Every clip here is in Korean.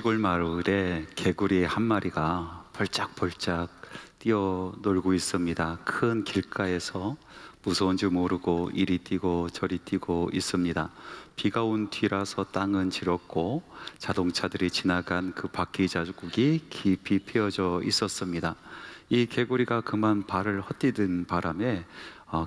시골 마을에 개구리 한 마리가 벌짝벌짝 뛰어놀고 있습니다. 큰 길가에서 무서운 줄 모르고 이리 뛰고 저리 뛰고 있습니다. 비가 온 뒤라서 땅은 지럽고 자동차들이 지나간 그 바퀴 자국이 깊이 피어져 있었습니다. 이 개구리가 그만 발을 헛디딘 바람에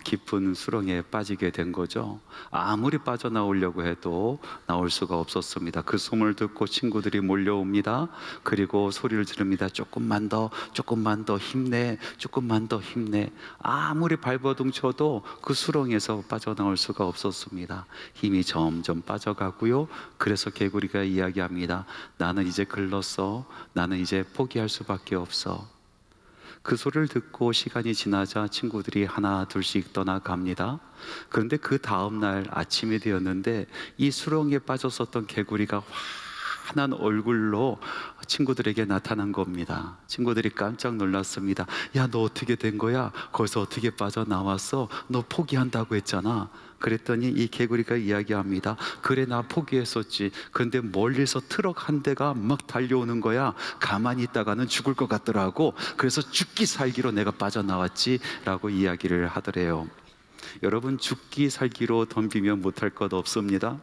깊은 수렁에 빠지게 된 거죠. 아무리 빠져나오려고 해도 나올 수가 없었습니다. 그 소문을 듣고 친구들이 몰려옵니다. 그리고 소리를 지릅니다. 조금만 더, 조금만 더 힘내, 조금만 더 힘내. 아무리 발버둥 쳐도 그 수렁에서 빠져나올 수가 없었습니다. 힘이 점점 빠져가고요. 그래서 개구리가 이야기합니다. 나는 이제 글렀어. 나는 이제 포기할 수밖에 없어. 그 소리를 듣고 시간이 지나자 친구들이 하나 둘씩 떠나갑니다. 그런데 그 다음날 아침이 되었는데 이 수렁에 빠졌었던 개구리가 환한 얼굴로 친구들에게 나타난 겁니다. 친구들이 깜짝 놀랐습니다. 야, 너 어떻게 된 거야? 거기서 어떻게 빠져나왔어? 너 포기한다고 했잖아. 그랬더니 이 개구리가 이야기합니다. 그래, 나 포기했었지. 그런데 멀리서 트럭 한 대가 막 달려오는 거야. 가만히 있다가는 죽을 것 같더라고. 그래서 죽기 살기로 내가 빠져나왔지 라고 이야기를 하더래요. 여러분, 죽기 살기로 덤비면 못할 것 없습니다.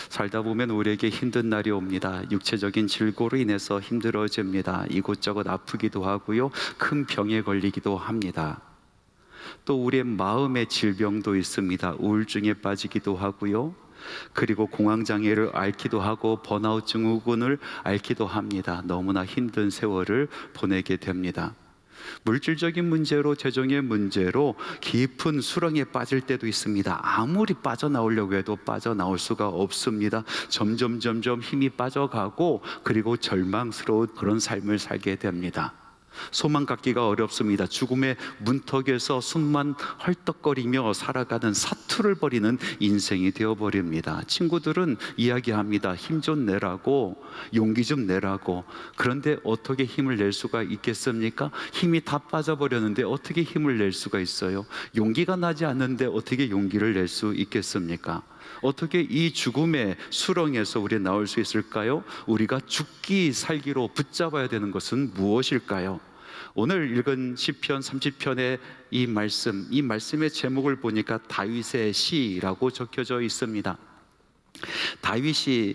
살다 보면 우리에게 힘든 날이 옵니다. 육체적인 질고로 인해서 힘들어집니다. 이곳저곳 아프기도 하고요, 큰 병에 걸리기도 합니다. 또 우리의 마음의 질병도 있습니다. 우울증에 빠지기도 하고요, 그리고 공황장애를 앓기도 하고 번아웃 증후군을 앓기도 합니다. 너무나 힘든 세월을 보내게 됩니다. 물질적인 문제로, 재정의 문제로 깊은 수렁에 빠질 때도 있습니다. 아무리 빠져나오려고 해도 빠져나올 수가 없습니다. 점점 힘이 빠져가고, 그리고 절망스러운 그런 삶을 살게 됩니다. 소망 갖기가 어렵습니다. 죽음의 문턱에서 숨만 헐떡거리며 살아가는 사투를 벌이는 인생이 되어버립니다. 친구들은 이야기합니다. 힘 좀 내라고, 용기 좀 내라고. 그런데 어떻게 힘을 낼 수가 있겠습니까? 힘이 다 빠져버렸는데 어떻게 힘을 낼 수가 있어요? 용기가 나지 않는데 어떻게 용기를 낼 수 있겠습니까? 어떻게 이 죽음의 수렁에서 우리 나올 수 있을까요? 우리가 죽기 살기로 붙잡아야 되는 것은 무엇일까요? 오늘 읽은 시편 30편의 이 말씀의 제목을 보니까 다윗의 시라고 적혀져 있습니다. 다윗이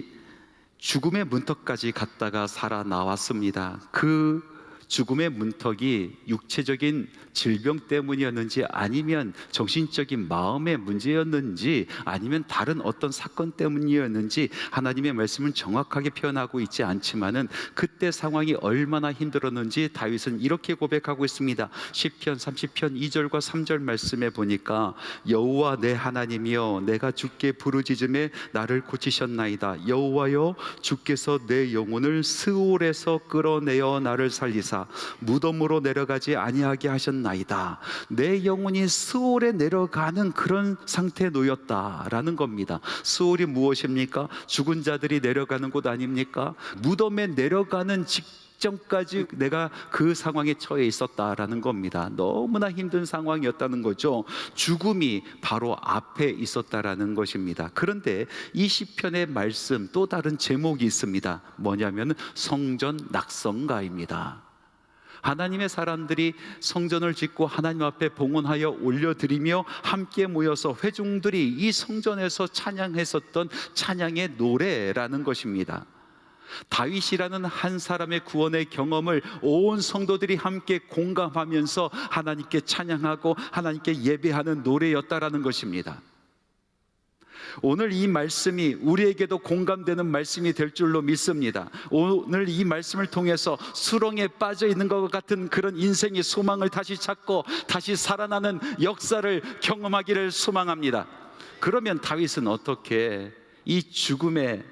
죽음의 문턱까지 갔다가 살아나왔습니다. 그 죽음의 문턱이 육체적인 질병 때문이었는지, 아니면 정신적인 마음의 문제였는지, 아니면 다른 어떤 사건 때문이었는지 하나님의 말씀은 정확하게 표현하고 있지 않지만은 그때 상황이 얼마나 힘들었는지 다윗은 이렇게 고백하고 있습니다. 시편 30편 2절과 3절 말씀에 보니까 여호와 내 하나님이여, 내가 주께 부르짖음에 나를 고치셨나이다. 여호와여, 주께서 내 영혼을 스올에서 끌어내어 나를 살리사 무덤으로 내려가지 아니하게 하셨나이다. 내 영혼이 스올에 내려가는 그런 상태에 놓였다라는 겁니다. 스올이 무엇입니까? 죽은 자들이 내려가는 곳 아닙니까? 무덤에 내려가는 직전까지 내가 그 상황에 처해 있었다라는 겁니다. 너무나 힘든 상황이었다는 거죠. 죽음이 바로 앞에 있었다라는 것입니다. 그런데 이 시편의 말씀, 또 다른 제목이 있습니다. 뭐냐면 성전 낙성가입니다. 하나님의 사람들이 성전을 짓고 하나님 앞에 봉헌하여 올려드리며 함께 모여서 회중들이 이 성전에서 찬양했었던 찬양의 노래라는 것입니다. 다윗이라는 한 사람의 구원의 경험을 온 성도들이 함께 공감하면서 하나님께 찬양하고 하나님께 예배하는 노래였다라는 것입니다. 오늘 이 말씀이 우리에게도 공감되는 말씀이 될 줄로 믿습니다. 오늘 이 말씀을 통해서 수렁에 빠져 있는 것 같은 그런 인생의 소망을 다시 찾고 다시 살아나는 역사를 경험하기를 소망합니다. 그러면 다윗은 어떻게 이 죽음의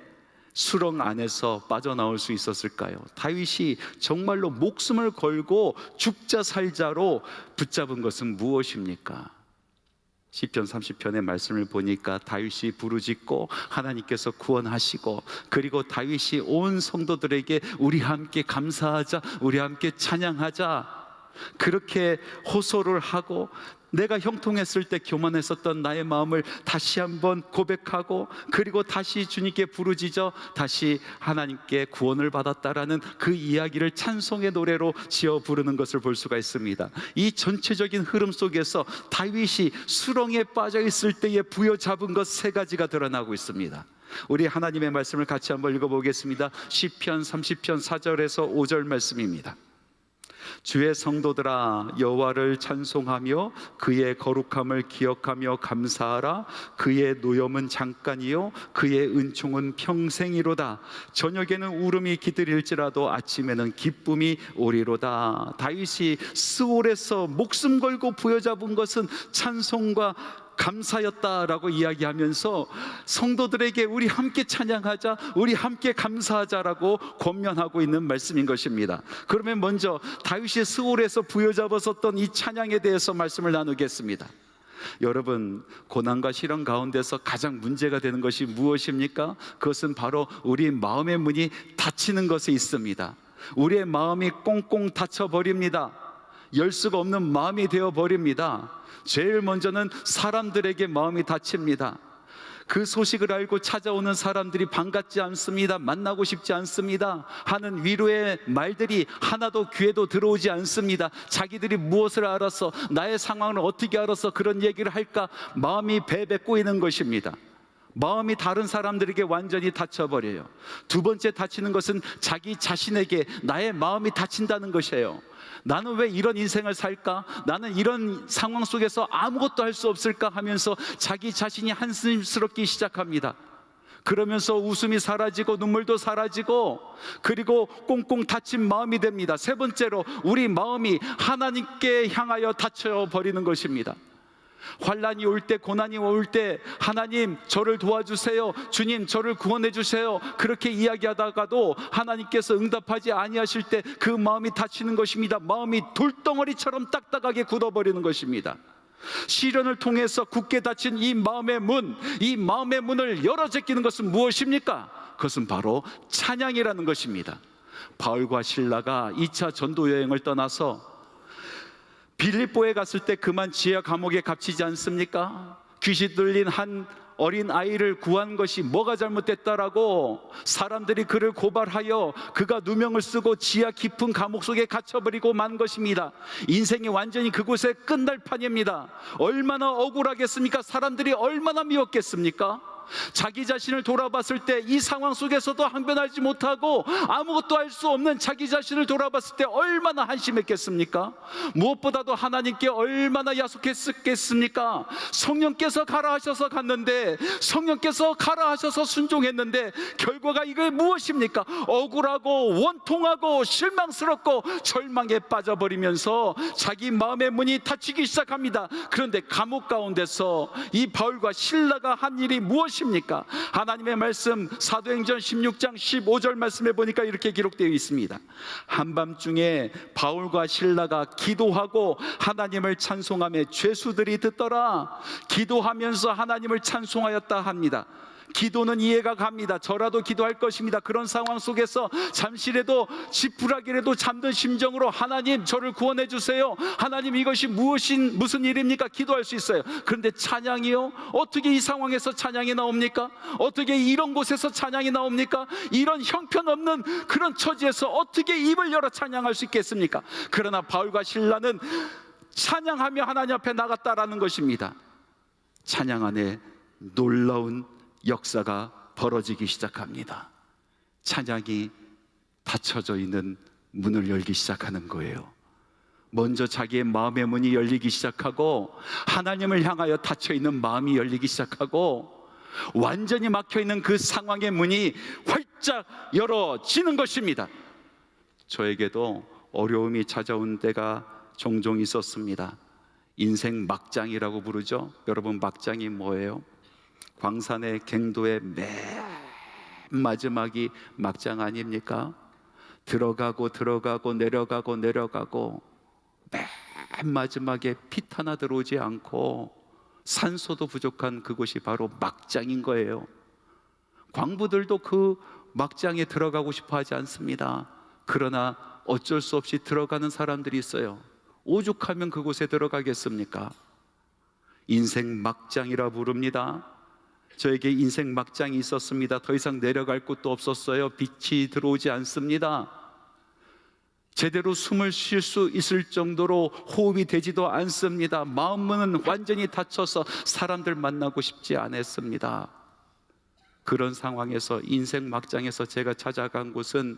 수렁 안에서 빠져나올 수 있었을까요? 다윗이 정말로 목숨을 걸고 죽자 살자로 붙잡은 것은 무엇입니까? 시편 30편의 말씀을 보니까 다윗이 부르짖고 하나님께서 구원하시고, 그리고 다윗이 온 성도들에게 우리 함께 감사하자, 우리 함께 찬양하자, 그렇게 호소를 하고 내가 형통했을 때 교만했었던 나의 마음을 다시 한번 고백하고, 그리고 다시 주님께 부르짖어 다시 하나님께 구원을 받았다라는 그 이야기를 찬송의 노래로 지어 부르는 것을 볼 수가 있습니다. 이 전체적인 흐름 속에서 다윗이 수렁에 빠져 있을 때에 부여잡은 것 세 가지가 드러나고 있습니다. 우리 하나님의 말씀을 같이 한번 읽어보겠습니다. 시편 30편 4절에서 5절 말씀입니다. 주의 성도들아, 여호와를 찬송하며 그의 거룩함을 기억하며 감사하라. 그의 노염은 잠깐이요 그의 은총은 평생이로다. 저녁에는 울음이 기들일지라도 아침에는 기쁨이 오리로다. 다윗이 스올에서 목숨 걸고 부여잡은 것은 찬송과 감사였다라고 이야기하면서 성도들에게 우리 함께 찬양하자, 우리 함께 감사하자라고 권면하고 있는 말씀인 것입니다. 그러면 먼저 다윗이 스올에서 부여잡았었던 이 찬양에 대해서 말씀을 나누겠습니다. 여러분, 고난과 시련 가운데서 가장 문제가 되는 것이 무엇입니까? 그것은 바로 우리 마음의 문이 닫히는 것에 있습니다. 우리의 마음이 꽁꽁 닫혀버립니다. 열 수가 없는 마음이 되어버립니다. 제일 먼저는 사람들에게 마음이 닫힙니다. 그 소식을 알고 찾아오는 사람들이 반갑지 않습니다. 만나고 싶지 않습니다 하는 위로의 말들이 하나도 귀에도 들어오지 않습니다. 자기들이 무엇을 알아서, 나의 상황을 어떻게 알아서 그런 얘기를 할까 마음이 배배 꼬이는 것입니다. 마음이 다른 사람들에게 완전히 닫혀버려요. 두 번째 닫히는 것은 자기 자신에게 나의 마음이 닫힌다는 것이에요. 나는 왜 이런 인생을 살까? 나는 이런 상황 속에서 아무것도 할 수 없을까? 하면서 자기 자신이 한심스럽기 시작합니다. 그러면서 웃음이 사라지고 눈물도 사라지고, 그리고 꽁꽁 닫힌 마음이 됩니다. 세 번째로 우리 마음이 하나님께 향하여 닫혀버리는 것입니다. 환난이 올 때, 고난이 올 때 하나님 저를 도와주세요, 주님 저를 구원해 주세요, 그렇게 이야기하다가도 하나님께서 응답하지 아니하실 때 그 마음이 닫히는 것입니다. 마음이 돌덩어리처럼 딱딱하게 굳어버리는 것입니다. 시련을 통해서 굳게 닫힌 이 마음의 문, 이 마음의 문을 열어 제끼는 것은 무엇입니까? 그것은 바로 찬양이라는 것입니다. 바울과 실라가 2차 전도 여행을 떠나서 빌립보에 갔을 때 그만 지하 감옥에 갇히지 않습니까? 귀신 들린 한 어린 아이를 구한 것이 뭐가 잘못됐다라고 사람들이 그를 고발하여 그가 누명을 쓰고 지하 깊은 감옥 속에 갇혀버리고 만 것입니다. 인생이 완전히 그곳에 끝날 판입니다. 얼마나 억울하겠습니까? 사람들이 얼마나 미웠겠습니까? 자기 자신을 돌아봤을 때 이 상황 속에서도 항변하지 못하고 아무것도 할 수 없는 자기 자신을 돌아봤을 때 얼마나 한심했겠습니까? 무엇보다도 하나님께 얼마나 야속했겠습니까? 성령께서 가라 하셔서 갔는데, 성령께서 가라 하셔서 순종했는데 결과가 이게 무엇입니까? 억울하고 원통하고 실망스럽고 절망에 빠져버리면서 자기 마음의 문이 닫히기 시작합니다. 그런데 감옥 가운데서 이 바울과 실라가 한 일이 무엇입니까? 하나님의 말씀 사도행전 16장 15절 말씀에 보니까 이렇게 기록되어 있습니다. 한밤중에 바울과 실라가 기도하고 하나님을 찬송하며 죄수들이 듣더라. 기도하면서 하나님을 찬송하였다 합니다. 기도는 이해가 갑니다. 저라도 기도할 것입니다. 그런 상황 속에서 잠시라도 지푸라기라도 잠든 심정으로 하나님 저를 구원해 주세요, 하나님 이것이 무슨 일입니까? 기도할 수 있어요. 그런데 찬양이요? 어떻게 이 상황에서 찬양이 나옵니까? 어떻게 이런 곳에서 찬양이 나옵니까? 이런 형편없는 그런 처지에서 어떻게 입을 열어 찬양할 수 있겠습니까? 그러나 바울과 실라는 찬양하며 하나님 앞에 나갔다라는 것입니다. 찬양 안에 놀라운 역사가 벌어지기 시작합니다. 찬양이 닫혀져 있는 문을 열기 시작하는 거예요. 먼저 자기의 마음의 문이 열리기 시작하고, 하나님을 향하여 닫혀있는 마음이 열리기 시작하고, 완전히 막혀있는 그 상황의 문이 활짝 열어지는 것입니다. 저에게도 어려움이 찾아온 때가 종종 있었습니다. 인생 막장이라고 부르죠. 여러분, 막장이 뭐예요? 광산의 갱도의 맨 마지막이 막장 아닙니까? 들어가고 내려가고 맨 마지막에 빛 하나 들어오지 않고 산소도 부족한 그곳이 바로 막장인 거예요. 광부들도 그 막장에 들어가고 싶어 하지 않습니다. 그러나 어쩔 수 없이 들어가는 사람들이 있어요. 오죽하면 그곳에 들어가겠습니까? 인생 막장이라 부릅니다. 저에게 인생 막장이 있었습니다. 더 이상 내려갈 곳도 없었어요. 빛이 들어오지 않습니다. 제대로 숨을 쉴 수 있을 정도로 호흡이 되지도 않습니다. 마음은 완전히 닫혀서 사람들 만나고 싶지 않았습니다. 그런 상황에서, 인생 막장에서 제가 찾아간 곳은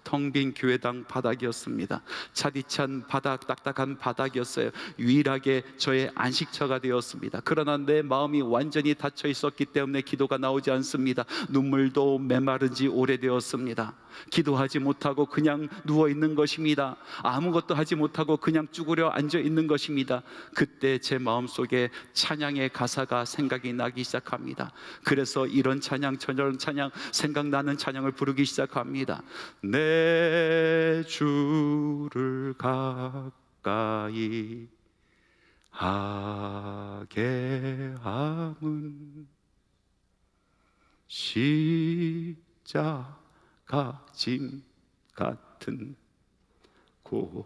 텅 빈 교회당 바닥이었습니다. 차디찬 바닥, 딱딱한 바닥이었어요. 유일하게 저의 안식처가 되었습니다. 그러나 내 마음이 완전히 닫혀 있었기 때문에 기도가 나오지 않습니다. 눈물도 메마른 지 오래되었습니다. 기도하지 못하고 그냥 누워 있는 것입니다. 아무것도 하지 못하고 그냥 쭈그려 앉아 있는 것입니다. 그때 제 마음속에 찬양의 가사가 생각이 나기 시작합니다. 그래서 이런 찬양, 저런 찬양, 생각나는 찬양을 부르기 시작합니다. 내 주를 가까이 하게 함은 십자가 짐 같은 곳에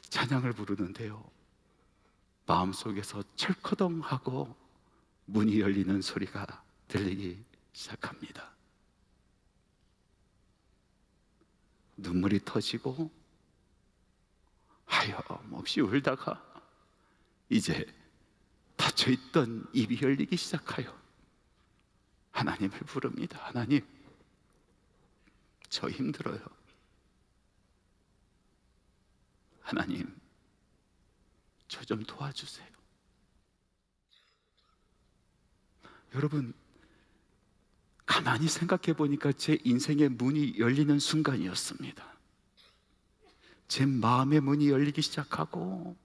찬양을 부르는데요, 마음속에서 철커덩하고 문이 열리는 소리가 들리기 시작합니다. 눈물이 터지고 하염없이 울다가 이제 닫혀있던 입이 열리기 시작하여 하나님을 부릅니다. 하나님, 저 힘들어요. 하나님, 저 좀 도와주세요. 여러분, 가만히 생각해 보니까 제 인생의 문이 열리는 순간이었습니다. 제 마음의 문이 열리기 시작하고,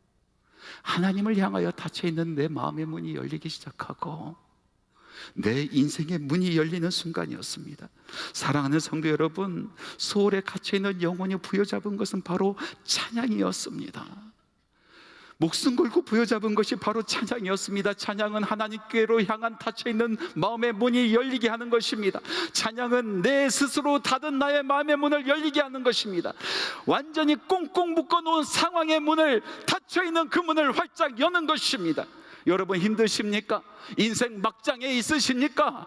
하나님을 향하여 닫혀있는 내 마음의 문이 열리기 시작하고, 내 인생의 문이 열리는 순간이었습니다. 사랑하는 성도 여러분, 소홀에 갇혀있는 영혼이 부여잡은 것은 바로 찬양이었습니다. 목숨 걸고 부여잡은 것이 바로 찬양이었습니다. 찬양은 하나님께로 향한 닫혀있는 마음의 문이 열리게 하는 것입니다. 찬양은 내 스스로 닫은 나의 마음의 문을 열리게 하는 것입니다. 완전히 꽁꽁 묶어놓은 상황의 문을, 닫혀있는 그 문을 활짝 여는 것입니다. 여러분, 힘드십니까? 인생 막장에 있으십니까?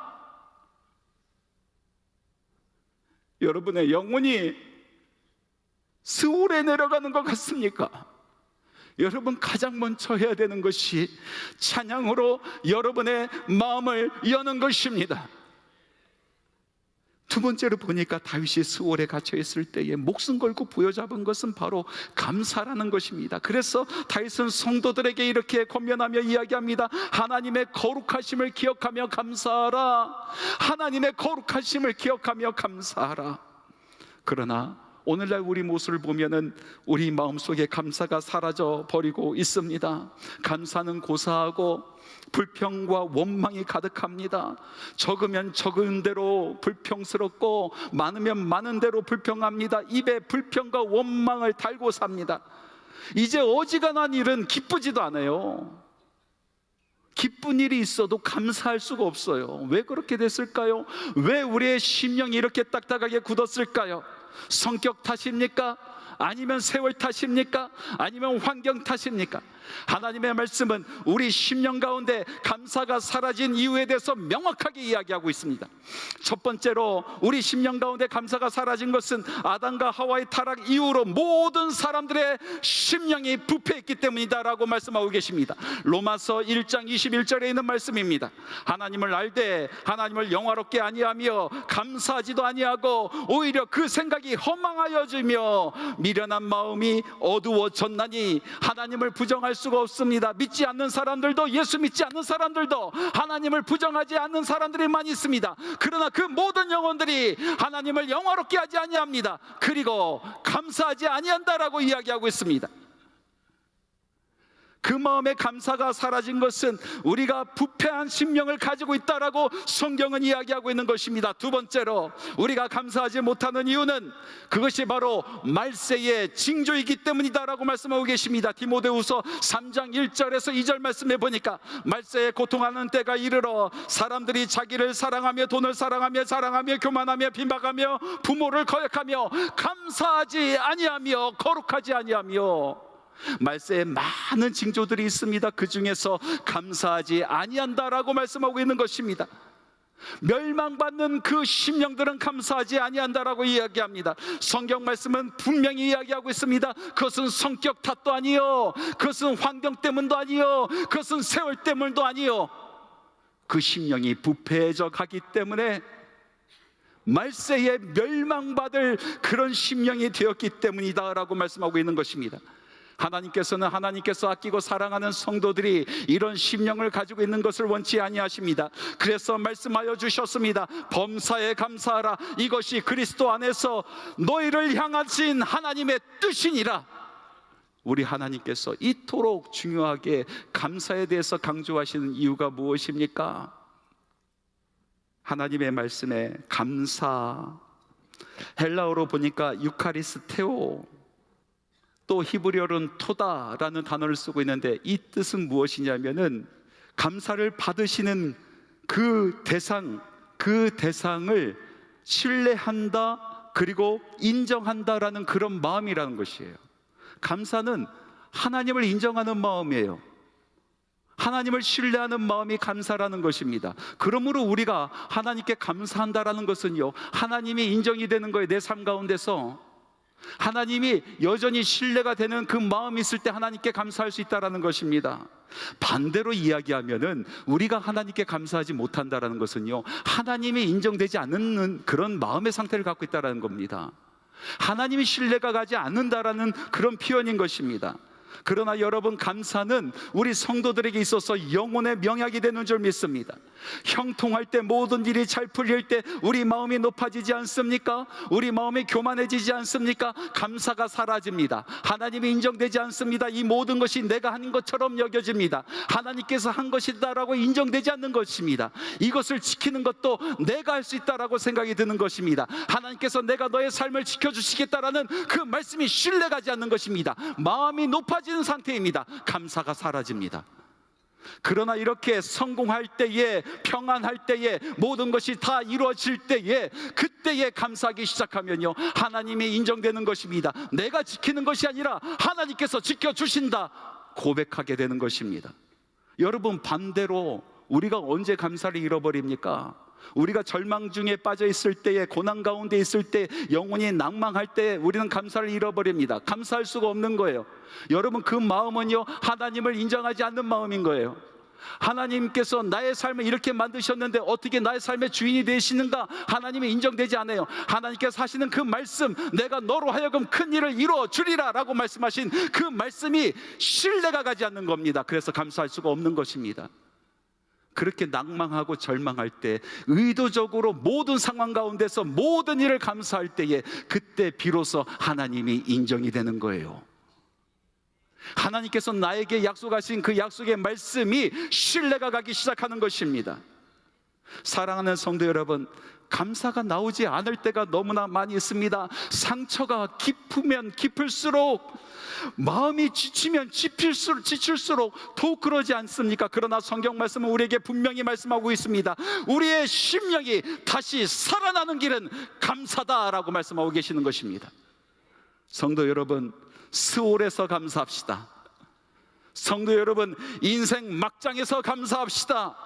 여러분의 영혼이 스올에 내려가는 것 같습니까? 여러분, 가장 먼저 해야 되는 것이 찬양으로 여러분의 마음을 여는 것입니다. 두 번째로 보니까 다윗이 스올에 갇혀 있을 때에 목숨 걸고 부여잡은 것은 바로 감사라는 것입니다. 그래서 다윗은 성도들에게 이렇게 권면하며 이야기합니다. 하나님의 거룩하심을 기억하며 감사하라. 하나님의 거룩하심을 기억하며 감사하라. 그러나 오늘날 우리 모습을 보면은 우리 마음속에 감사가 사라져 버리고 있습니다. 감사는 고사하고 불평과 원망이 가득합니다. 적으면 적은 대로 불평스럽고 많으면 많은 대로 불평합니다. 입에 불평과 원망을 달고 삽니다. 이제 어지간한 일은 기쁘지도 않아요. 기쁜 일이 있어도 감사할 수가 없어요. 왜 그렇게 됐을까요? 왜 우리의 심령이 이렇게 딱딱하게 굳었을까요? 성격 탓입니까? 아니면 세월 탓입니까? 아니면 환경 탓입니까? 하나님의 말씀은 우리 심령 가운데 감사가 사라진 이유에 대해서 명확하게 이야기하고 있습니다. 첫 번째로 우리 심령 가운데 감사가 사라진 것은 아담과 하와의 타락 이후로 모든 사람들의 심령이 부패했기 때문이다라고 말씀하고 계십니다. 로마서 1장 21절에 있는 말씀입니다. 하나님을 알되 하나님을 영화롭게 아니하며 감사하지도 아니하고 오히려 그 생각이 허망하여지며 미련한 마음이 어두워졌나니 하나님을 부정할 수가 없습니다. 믿지 않는 사람들도, 예수 믿지 않는 사람들도 하나님을 부정하지 않는 사람들이 많이 있습니다. 그러나 그 모든 영혼들이 하나님을 영화롭게 하지 아니합니다. 그리고 감사하지 아니한다라고 이야기하고 있습니다. 그 마음의 감사가 사라진 것은 우리가 부패한 심령을 가지고 있다라고 성경은 이야기하고 있는 것입니다. 두 번째로 우리가 감사하지 못하는 이유는 그것이 바로 말세의 징조이기 때문이다라고 말씀하고 계십니다. 디모데후서 3장 1절에서 2절 말씀해 보니까 말세에 고통하는 때가 이르러 사람들이 자기를 사랑하며 돈을 사랑하며 자랑하며 교만하며 빈박하며 부모를 거역하며 감사하지 아니하며 거룩하지 아니하며. 말세에 많은 징조들이 있습니다. 그 중에서 감사하지 아니한다라고 말씀하고 있는 것입니다. 멸망받는 그 심령들은 감사하지 아니한다라고 이야기합니다. 성경 말씀은 분명히 이야기하고 있습니다. 그것은 성격 탓도 아니요, 그것은 환경 때문도 아니요, 그것은 세월 때문도 아니요, 그 심령이 부패해져 가기 때문에 말세에 멸망받을 그런 심령이 되었기 때문이다라고 말씀하고 있는 것입니다. 하나님께서 아끼고 사랑하는 성도들이 이런 심령을 가지고 있는 것을 원치 아니하십니다. 그래서 말씀하여 주셨습니다. 범사에 감사하라. 이것이 그리스도 안에서 너희를 향하신 하나님의 뜻이니라. 우리 하나님께서 이토록 중요하게 감사에 대해서 강조하시는 이유가 무엇입니까? 하나님의 말씀에 감사, 헬라어로 보니까 유카리스테오, 또 히브리어로는 토다라는 단어를 쓰고 있는데 이 뜻은 무엇이냐면은 감사를 받으시는 그 대상을 신뢰한다, 그리고 인정한다라는 그런 마음이라는 것이에요. 감사는 하나님을 인정하는 마음이에요. 하나님을 신뢰하는 마음이 감사라는 것입니다. 그러므로 우리가 하나님께 감사한다라는 것은요, 하나님이 인정이 되는 거예요. 내 삶 가운데서 하나님이 여전히 신뢰가 되는 그 마음이 있을 때 하나님께 감사할 수 있다는 것입니다. 반대로 이야기하면은 우리가 하나님께 감사하지 못한다는 것은요, 하나님이 인정되지 않는 그런 마음의 상태를 갖고 있다는 겁니다. 하나님이 신뢰가 가지 않는다라는 그런 표현인 것입니다. 그러나 여러분, 감사는 우리 성도들에게 있어서 영혼의 명약이 되는 줄 믿습니다. 형통할 때, 모든 일이 잘 풀릴 때 우리 마음이 높아지지 않습니까? 우리 마음이 교만해지지 않습니까? 감사가 사라집니다. 하나님이 인정되지 않습니다. 이 모든 것이 내가 한 것처럼 여겨집니다. 하나님께서 한 것이다라고 인정되지 않는 것입니다. 이것을 지키는 것도 내가 할 수 있다라고 생각이 드는 것입니다. 하나님께서 내가 너의 삶을 지켜주시겠다라는 그 말씀이 신뢰가지 않는 것입니다. 마음이 높아지는 상태입니다. 감사가 사라집니다. 그러나 이렇게 성공할 때에, 평안할 때에, 모든 것이 다 이루어질 때에, 그때에 감사하기 시작하면요, 하나님이 인정되는 것입니다. 내가 지키는 것이 아니라 하나님께서 지켜주신다 고백하게 되는 것입니다. 여러분, 반대로 우리가 언제 감사를 잃어버립니까? 우리가 절망 중에 빠져 있을 때에, 고난 가운데 있을 때, 영혼이 낭망할 때 우리는 감사를 잃어버립니다. 감사할 수가 없는 거예요. 여러분, 그 마음은요, 하나님을 인정하지 않는 마음인 거예요. 하나님께서 나의 삶을 이렇게 만드셨는데 어떻게 나의 삶의 주인이 되시는가? 하나님이 인정되지 않아요. 하나님께서 하시는 그 말씀, 내가 너로 하여금 큰 일을 이루어 주리라 라고 말씀하신 그 말씀이 신뢰가 가지 않는 겁니다. 그래서 감사할 수가 없는 것입니다. 그렇게 낭망하고 절망할 때, 의도적으로 모든 상황 가운데서 모든 일을 감사할 때에, 그때 비로소 하나님이 인정이 되는 거예요. 하나님께서 나에게 약속하신 그 약속의 말씀이 신뢰가 가기 시작하는 것입니다. 사랑하는 성도 여러분, 감사가 나오지 않을 때가 너무나 많이 있습니다. 상처가 깊으면 깊을수록, 마음이 지치면 지칠수록 더욱 그러지 않습니까? 그러나 성경 말씀은 우리에게 분명히 말씀하고 있습니다. 우리의 심령이 다시 살아나는 길은 감사다라고 말씀하고 계시는 것입니다. 성도 여러분, 스올에서 감사합시다. 성도 여러분, 인생 막장에서 감사합시다.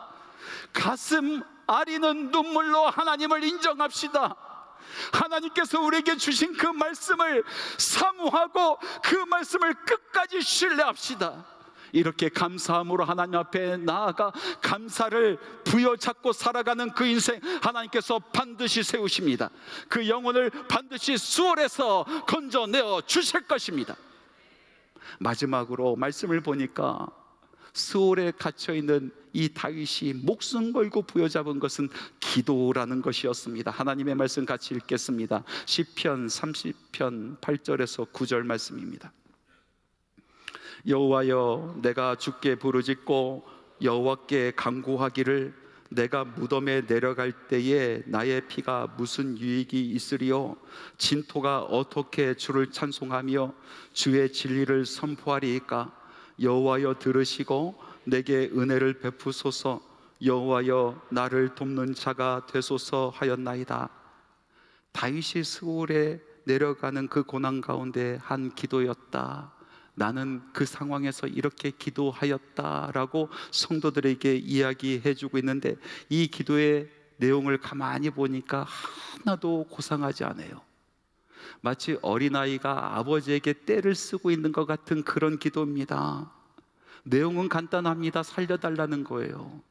가슴 아리는 눈물로 하나님을 인정합시다. 하나님께서 우리에게 주신 그 말씀을 사모하고 그 말씀을 끝까지 신뢰합시다. 이렇게 감사함으로 하나님 앞에 나아가 감사를 부여잡고 살아가는 그 인생, 하나님께서 반드시 세우십니다. 그 영혼을 반드시 수월에서 건져내어 주실 것입니다. 마지막으로 말씀을 보니까 수월에 갇혀있는 이 다윗이 목숨 걸고 부여잡은 것은 기도라는 것이었습니다. 하나님의 말씀 같이 읽겠습니다. 시편 30편 8절에서 9절 말씀입니다. 여호와여, 내가 주께 부르짖고 여호와께 간구하기를 내가 무덤에 내려갈 때에 나의 피가 무슨 유익이 있으리요? 진토가 어떻게 주를 찬송하며 주의 진리를 선포하리이까? 여호와여, 들으시고 내게 은혜를 베푸소서. 여호와여, 나를 돕는 자가 되소서 하였나이다. 다윗이 스올에 내려가는 그 고난 가운데 한 기도였다. 나는 그 상황에서 이렇게 기도하였다라고 성도들에게 이야기해주고 있는데, 이 기도의 내용을 가만히 보니까 하나도 고상하지 않아요. 마치 어린아이가 아버지에게 떼를 쓰고 있는 것 같은 그런 기도입니다. 내용은 간단합니다. 살려달라는 거예요.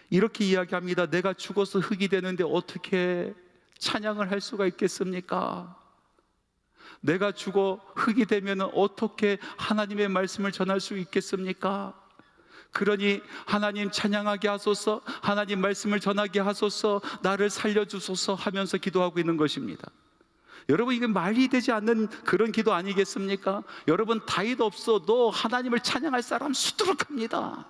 이렇게 이야기합니다. 내가 죽어서 흙이 되는데 어떻게 찬양을 할 수가 있겠습니까? 내가 죽어 흙이 되면 어떻게 하나님의 말씀을 전할 수 있겠습니까? 그러니 하나님 찬양하게 하소서, 하나님 말씀을 전하게 하소서, 나를 살려주소서 하면서 기도하고 있는 것입니다. 여러분, 이게 말이 되지 않는 그런 기도 아니겠습니까? 여러분, 다윗 없어도 하나님을 찬양할 사람 수두룩합니다.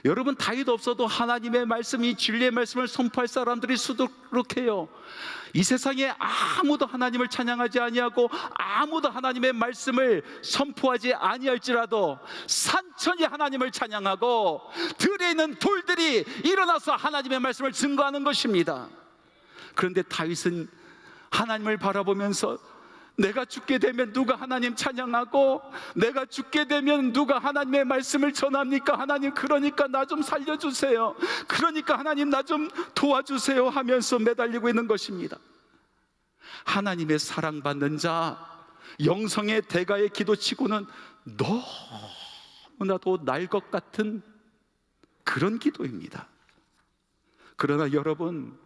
여러분, 다윗 없어도 하나님의 말씀이 진리의 말씀을 선포할 사람들이 수두룩해요. 이 세상에 아무도 하나님을 찬양하지 아니하고 아무도 하나님의 말씀을 선포하지 아니할지라도 산천이 하나님을 찬양하고 들에 있는 돌들이 일어나서 하나님의 말씀을 증거하는 것입니다. 그런데 다윗은 하나님을 바라보면서 내가 죽게 되면 누가 하나님 찬양하고, 내가 죽게 되면 누가 하나님의 말씀을 전합니까? 하나님, 그러니까 나 좀 살려주세요. 그러니까 하나님 나 좀 도와주세요 하면서 매달리고 있는 것입니다. 하나님의 사랑받는 자, 영성의 대가의 기도치고는 너무나도 날 것 같은 그런 기도입니다. 그러나 여러분,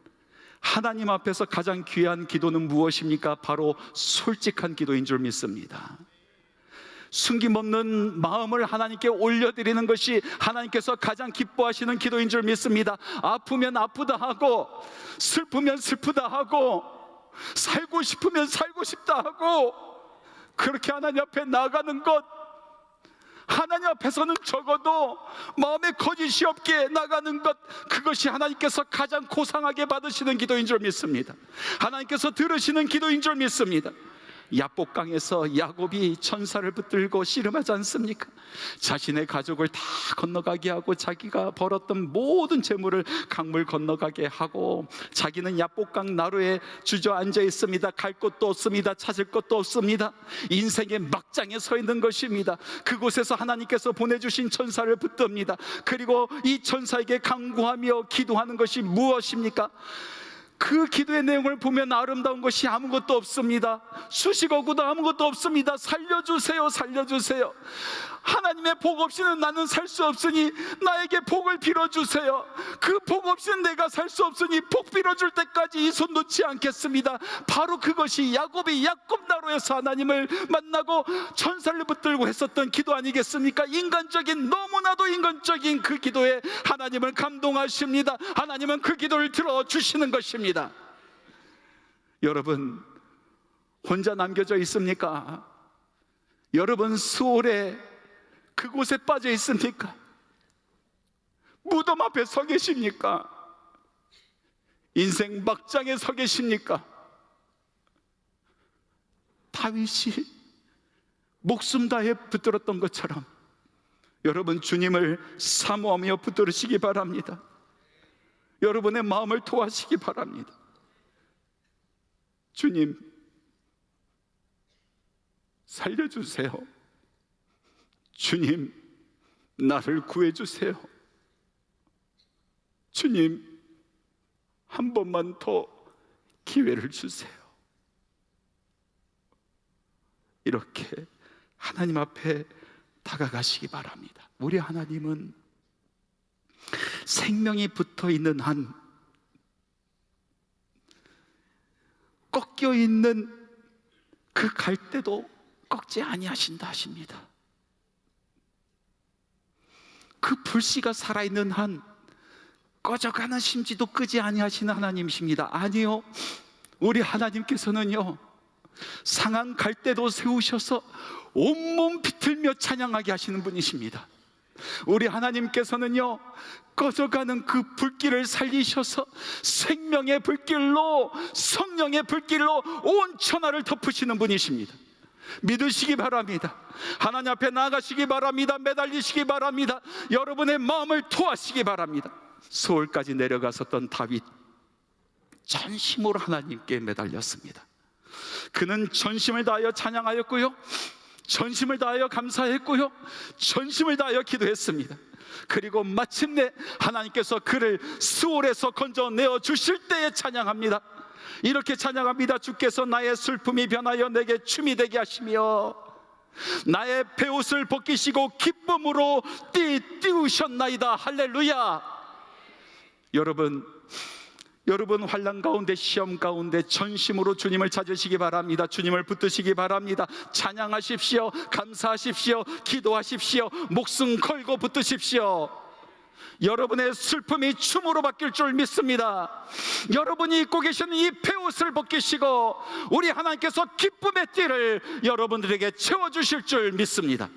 하나님 앞에서 가장 귀한 기도는 무엇입니까? 바로 솔직한 기도인 줄 믿습니다. 숨김없는 마음을 하나님께 올려드리는 것이 하나님께서 가장 기뻐하시는 기도인 줄 믿습니다. 아프면 아프다 하고, 슬프면 슬프다 하고, 살고 싶으면 살고 싶다 하고, 그렇게 하나님 앞에 나가는 것, 하나님 앞에서는 적어도 마음에 거짓이 없게 나가는 것, 그것이 하나님께서 가장 고상하게 받으시는 기도인 줄 믿습니다. 하나님께서 들으시는 기도인 줄 믿습니다. 야복강에서 야곱이 천사를 붙들고 씨름하지 않습니까? 자신의 가족을 다 건너가게 하고 자기가 벌었던 모든 재물을 강물 건너가게 하고, 자기는 야복강 나루에 주저앉아 있습니다. 갈 곳도 없습니다. 찾을 것도 없습니다. 인생의 막장에 서 있는 것입니다. 그곳에서 하나님께서 보내주신 천사를 붙듭니다. 그리고 이 천사에게 간구하며 기도하는 것이 무엇입니까? 그 기도의 내용을 보면 아름다운 것이 아무것도 없습니다. 수식어구도 아무것도 없습니다. 살려주세요, 살려주세요. 하나님의 복 없이는 나는 살 수 없으니 나에게 복을 빌어주세요. 그 복 없이는 내가 살 수 없으니 복 빌어줄 때까지 이 손 놓지 않겠습니다. 바로 그것이 야곱이 야곱나루에서 하나님을 만나고 천사를 붙들고 했었던 기도 아니겠습니까? 인간적인, 너무나도 인간적인 그 기도에 하나님을 감동하십니다. 하나님은 그 기도를 들어주시는 것입니다. 여러분, 혼자 남겨져 있습니까? 여러분, 수월에 그곳에 빠져 있습니까? 무덤 앞에 서 계십니까? 인생 막장에 서 계십니까? 다윗이 목숨 다해 붙들었던 것처럼 여러분, 주님을 사모하며 붙들으시기 바랍니다. 여러분의 마음을 토하시기 바랍니다. 주님, 살려주세요. 주님, 나를 구해주세요. 주님, 한 번만 더 기회를 주세요. 이렇게 하나님 앞에 다가가시기 바랍니다. 우리 하나님은 생명이 붙어 있는 한, 꺾여 있는 그 갈대도 꺾지 아니하신다 하십니다. 그 불씨가 살아있는 한 꺼져가는 심지도 끄지 아니하시는 하나님이십니다. 아니요, 우리 하나님께서는요, 상한 갈대도 세우셔서 온몸 비틀며 찬양하게 하시는 분이십니다. 우리 하나님께서는요, 꺼져가는 그 불길을 살리셔서 생명의 불길로, 성령의 불길로 온 천하를 덮으시는 분이십니다. 믿으시기 바랍니다. 하나님 앞에 나아가시기 바랍니다. 매달리시기 바랍니다. 여러분의 마음을 토하시기 바랍니다. 서울까지 내려갔었던 다윗, 전심으로 하나님께 매달렸습니다. 그는 전심을 다하여 찬양하였고요, 전심을 다하여 감사했고요, 전심을 다하여 기도했습니다. 그리고 마침내 하나님께서 그를 스올에서 건져내어 주실 때에 찬양합니다. 이렇게 찬양합니다. 주께서 나의 슬픔이 변하여 내게 춤이 되게 하시며 나의 베옷을 벗기시고 기쁨으로 띄우셨나이다. 할렐루야. 여러분 환난 가운데, 시험 가운데 전심으로 주님을 찾으시기 바랍니다. 주님을 붙드시기 바랍니다. 찬양하십시오. 감사하십시오. 기도하십시오. 목숨 걸고 붙드십시오. 여러분의 슬픔이 춤으로 바뀔 줄 믿습니다. 여러분이 입고 계시는 이 베옷을 벗기시고 우리 하나님께서 기쁨의 띠를 여러분들에게 채워주실 줄 믿습니다.